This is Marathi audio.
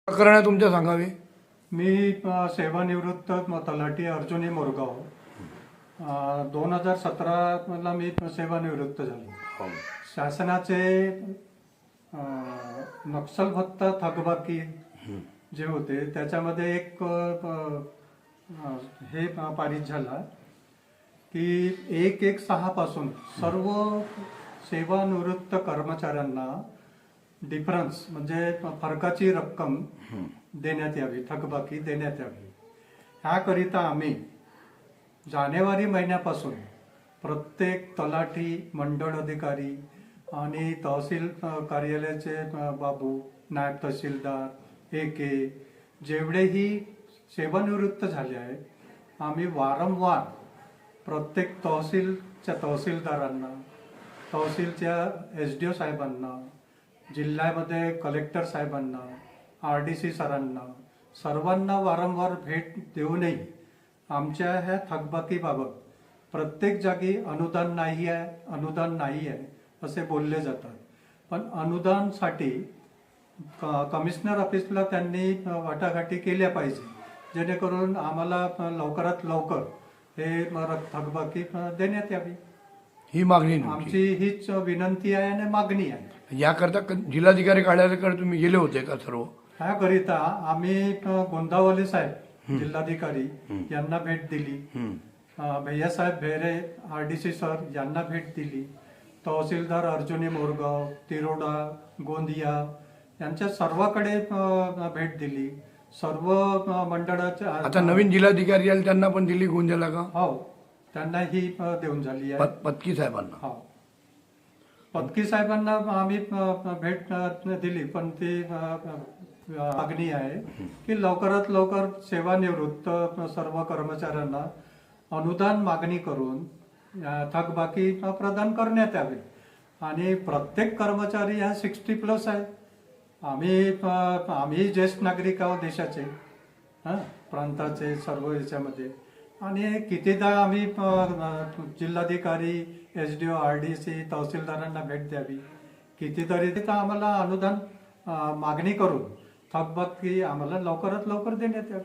प्रकरण तुमच्या सांगावी। मी सेवानिवृत्त तलाठी अर्जुनी मोरगाव 2017 मी सेवानिवृत्त झालो। शासनाचे नक्षल भत्ता थकबाकी जे होते त्याच्यामध्ये एक हे पारित झाला की 1/1/6 पासून सर्व सेवानिवृत्त कर्मचाऱ्यांना डिफरन्स म्हणजे फरकाची रक्कम देण्यात यावी, थकबाकी देण्यात यावी। ह्याकरिता आम्ही जानेवारी महिन्यापासून प्रत्येक तलाठी, मंडळ अधिकारी आणि तहसील कार्यालयाचे बाबू, नायब तहसीलदार, एके जेवढेही सेवानिवृत्त झाले आहेत, आम्ही वारंवार प्रत्येक तहसीलच्या तहसीलदारांना, तहसीलच्या SDO साहेबांना, जिल्ह्यामध्ये कलेक्टर साहेबांना, RDC सरांना, सर्वांना वारंवार भेट देऊनही आमच्या ह्या थकबाकीबाबत प्रत्येक जागी अनुदान नाही आहे असे बोलले जातात। पण अनुदानसाठी कमिशनर ऑफिसला त्यांनी वाटाघाटी केल्या पाहिजे, जेणेकरून आम्हाला लवकरात लवकर हे थकबाकी देण्यात यावी। ही मागणी आमची हीच विनंती आहे आणि मागणी आहे। याकरता जिल्हाधिकारी कार्यालयाकडे तुम्ही गेले होते का सर्व? ह्याकरिता आम्ही गोंदावले साहेब जिल्हाधिकारी यांना भेट दिली, भैयासाहेब भेरे RDC सर यांना भेट दिली, तहसीलदार अर्जुनी मोरगाव, तिरोडा, गोंदिया यांच्या सर्वांकडे भेट दिली। सर्व मंडळाच्या आता नवीन जिल्हाधिकारी आले त्यांना पण दिली गोंदियाला का? हो, त्यांना ही देऊन झाली आहे। पत्की साहेबांना? हो, पत्की साहेबांना आम्ही भेट दिली, पण ती मागणी आहे की लवकरात लवकर सेवानिवृत्त सर्व कर्मचाऱ्यांना अनुदान मागणी करून थकबाकी प्रदान करण्यात यावे। आणि प्रत्येक कर्मचारी हा 60+ आहे। आम्ही ज्येष्ठ नागरिक आहोत देशाचे, प्रांताचे, सर्व याच्यामध्ये। आणि कितीदा आम्ही जिल्हाधिकारी, SDO, RDC, तहसीलदारांना भेट द्यावी, कितीतरी तिथं आम्हाला अनुदान मागणी करून थकबाकी आम्हाला लवकरात लवकर देण्यात यावी।